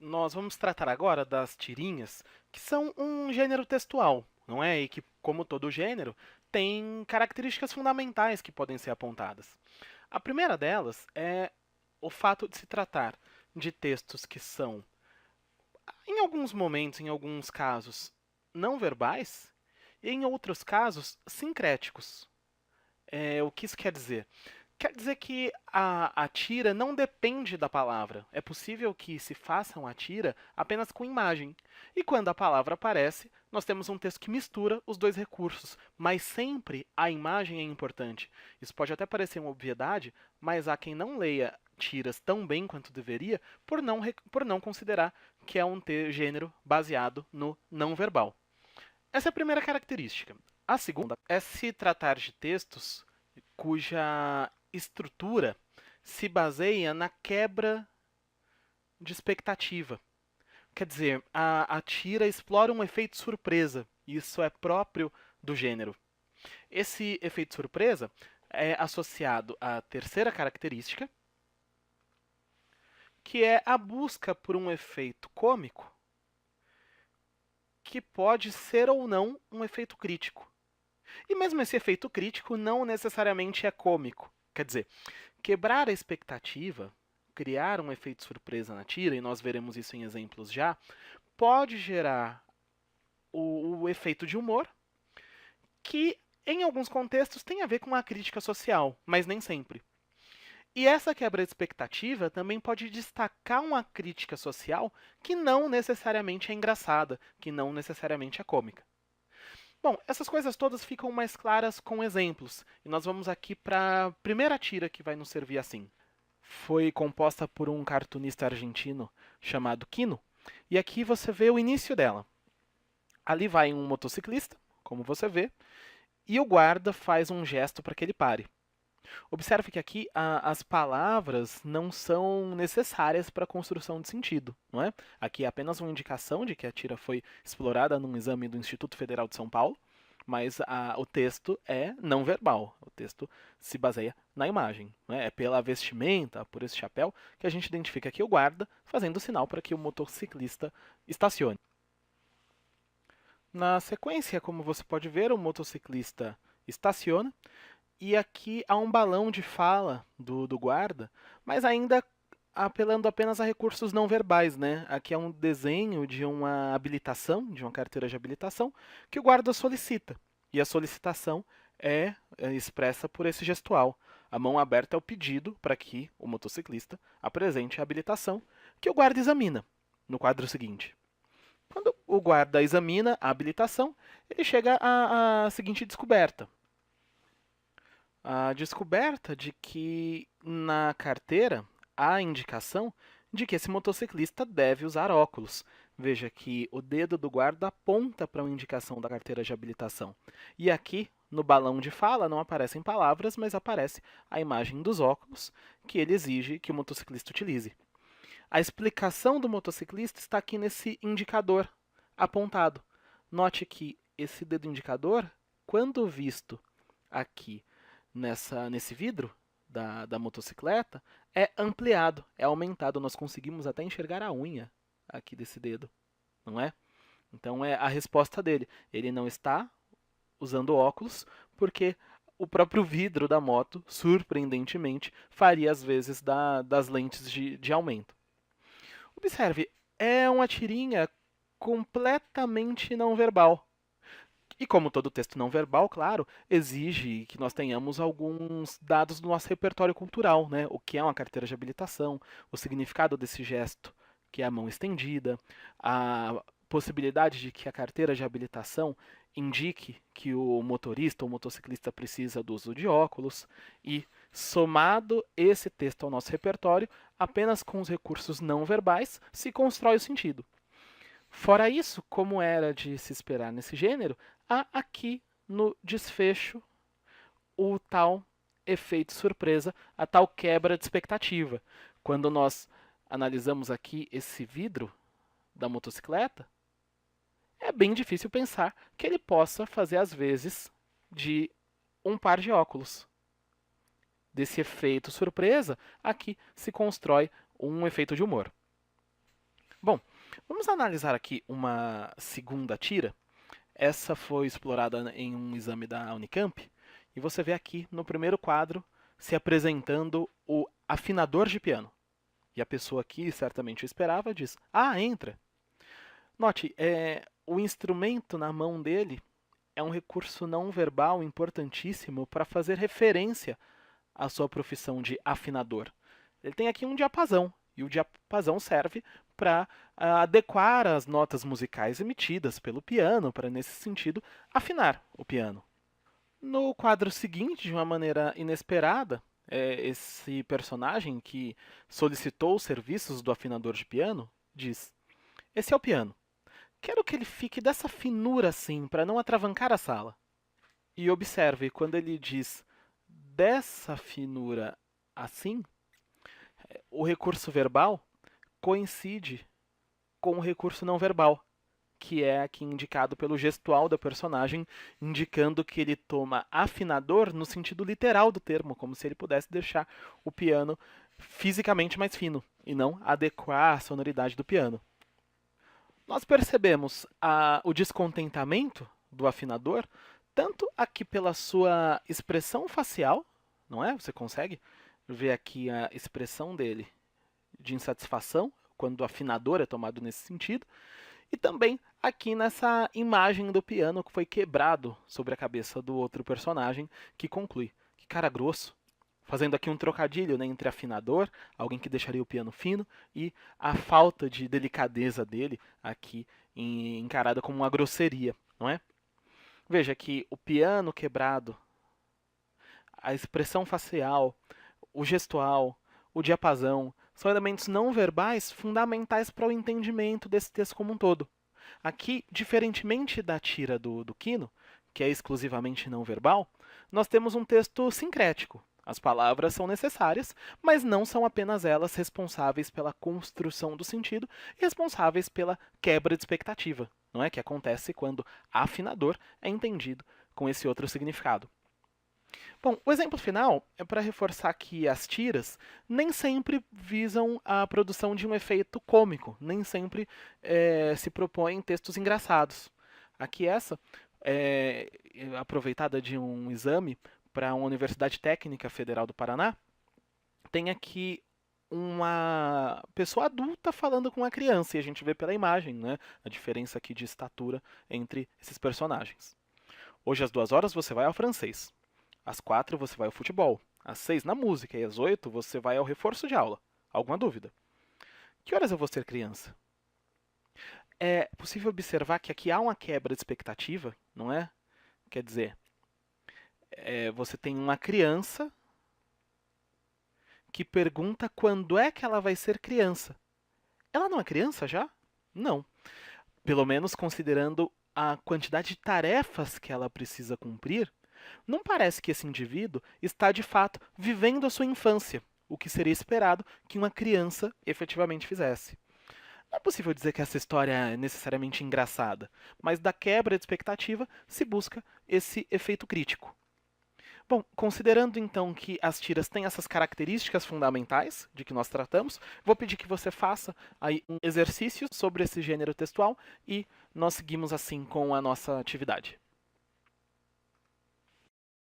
Nós vamos tratar agora das tirinhas, que são um gênero textual, não é? E que, como todo gênero, tem características fundamentais que podem ser apontadas. A primeira delas é o fato de se tratar de textos que são, em alguns momentos, em alguns casos, não verbais, e em outros casos, sincréticos. O que isso quer dizer? Quer dizer que a tira não depende da palavra. É possível que se faça uma tira apenas com imagem. E quando a palavra aparece, nós temos um texto que mistura os dois recursos, mas sempre a imagem é importante. Isso pode até parecer uma obviedade, mas há quem não leia tiras tão bem quanto deveria por não considerar que é um gênero baseado no não verbal. Essa é a primeira característica. A segunda é se tratar de textos cuja estrutura se baseia na quebra de expectativa. Quer dizer, a tira explora um efeito surpresa. Isso é próprio do gênero. Esse efeito surpresa é associado à terceira característica, que é a busca por um efeito cômico que pode ser ou não um efeito crítico. E mesmo esse efeito crítico não necessariamente é cômico. Quer dizer, quebrar a expectativa, criar um efeito surpresa na tira, e nós veremos isso em exemplos já, pode gerar o efeito de humor, que em alguns contextos tem a ver com a crítica social, mas nem sempre. E essa quebra de expectativa também pode destacar uma crítica social que não necessariamente é engraçada, que não necessariamente é cômica. Bom, essas coisas todas ficam mais claras com exemplos, e nós vamos aqui para a primeira tira que vai nos servir assim. Foi composta por um cartunista argentino chamado Quino, e aqui você vê o início dela. Ali vai um motociclista, como você vê, e o guarda faz um gesto para que ele pare. Observe que aqui as palavras não são necessárias para a construção de sentido, não é? Aqui é apenas uma indicação de que a tira foi explorada num exame do Instituto Federal de São Paulo, mas o texto é não verbal. O texto se baseia na imagem. Né? É pela vestimenta, por esse chapéu, que a gente identifica aqui o guarda fazendo o sinal para que o motociclista estacione. Na sequência, como você pode ver, o motociclista estaciona e aqui há um balão de fala do guarda, mas ainda apelando apenas a recursos não verbais, né? Aqui é um desenho de uma habilitação, de uma carteira de habilitação, que o guarda solicita. E a solicitação é expressa por esse gestual. A mão aberta é o pedido para que o motociclista apresente a habilitação, que o guarda examina no quadro seguinte. Quando o guarda examina a habilitação, ele chega à seguinte descoberta: a descoberta de que na carteira há a indicação de que esse motociclista deve usar óculos. Veja que o dedo do guarda aponta para uma indicação da carteira de habilitação. E aqui, no balão de fala, não aparecem palavras, mas aparece a imagem dos óculos que ele exige que o motociclista utilize. A explicação do motociclista está aqui nesse indicador apontado. Note que esse dedo indicador, quando visto aqui nesse vidro da motocicleta, é ampliado, é aumentado. Nós conseguimos até enxergar a unha aqui desse dedo, não é? Então é a resposta dele. Ele não está usando óculos porque o próprio vidro da moto, surpreendentemente, faria às vezes das lentes de aumento. Observe, é uma tirinha completamente não verbal. E como todo texto não verbal, claro, exige que nós tenhamos alguns dados do nosso repertório cultural, né? O que é uma carteira de habilitação, o significado desse gesto, que é a mão estendida, a possibilidade de que a carteira de habilitação indique que o motorista ou motociclista precisa do uso de óculos e somado esse texto ao nosso repertório, apenas com os recursos não verbais se constrói o sentido. Fora isso, como era de se esperar nesse gênero, há aqui no desfecho o tal efeito surpresa, a tal quebra de expectativa. Quando nós analisamos aqui esse vidro da motocicleta, é bem difícil pensar que ele possa fazer as vezes de um par de óculos. Desse efeito surpresa, aqui se constrói um efeito de humor. Bom, vamos analisar aqui uma segunda tira. Essa foi explorada em um exame da Unicamp, e você vê aqui no primeiro quadro se apresentando o afinador de piano. E a pessoa aqui, certamente o esperava, diz: Ah, entra! Note, o instrumento na mão dele é um recurso não verbal importantíssimo para fazer referência à sua profissão de afinador. Ele tem aqui um diapasão, e o diapasão serve para adequar as notas musicais emitidas pelo piano, para, nesse sentido, afinar o piano. No quadro seguinte, de uma maneira inesperada, esse personagem que solicitou os serviços do afinador de piano diz: Esse é o piano. Quero que ele fique dessa finura assim, para não atravancar a sala. E observe, quando ele diz dessa finura assim, o recurso verbal coincide com o recurso não verbal, que é aqui indicado pelo gestual da personagem, indicando que ele toma afinador no sentido literal do termo, como se ele pudesse deixar o piano fisicamente mais fino, e não adequar a sonoridade do piano. Nós percebemos o descontentamento do afinador, tanto aqui pela sua expressão facial, não é? Você consegue ver aqui a expressão dele de insatisfação, quando o afinador é tomado nesse sentido, e também aqui nessa imagem do piano que foi quebrado sobre a cabeça do outro personagem, que conclui: Que cara grosso. Fazendo aqui um trocadilho, né, entre afinador, alguém que deixaria o piano fino, e a falta de delicadeza dele aqui encarada como uma grosseria, não é? Veja que o piano quebrado, a expressão facial, o gestual, o diapasão, são elementos não verbais fundamentais para o entendimento desse texto como um todo. Aqui, diferentemente da tira do Quino, que é exclusivamente não verbal, nós temos um texto sincrético. As palavras são necessárias, mas não são apenas elas responsáveis pela construção do sentido e responsáveis pela quebra de expectativa, não é? Que acontece quando afinador é entendido com esse outro significado. Bom, o exemplo final é para reforçar que as tiras nem sempre visam a produção de um efeito cômico, nem sempre se propõem textos engraçados. Aqui essa é aproveitada de um exame para uma Universidade Técnica Federal do Paraná, tem aqui uma pessoa adulta falando com uma criança, e a gente vê pela imagem, né, a diferença aqui de estatura entre esses personagens. Hoje às 2 horas você vai ao francês. Às 4 você vai ao futebol. Às 6 na música. E às 8 você vai ao reforço de aula. Alguma dúvida? Que horas eu vou ser criança? É possível observar que aqui há uma quebra de expectativa, não é? Quer dizer, você tem uma criança que pergunta quando é que ela vai ser criança. Ela não é criança já? Não. Pelo menos considerando a quantidade de tarefas que ela precisa cumprir, não parece que esse indivíduo está de fato vivendo a sua infância, o que seria esperado que uma criança efetivamente fizesse. Não é possível dizer que essa história é necessariamente engraçada, mas da quebra de expectativa se busca esse efeito crítico. Bom, considerando então que as tiras têm essas características fundamentais de que nós tratamos, vou pedir que você faça aí um exercício sobre esse gênero textual e nós seguimos assim com a nossa atividade.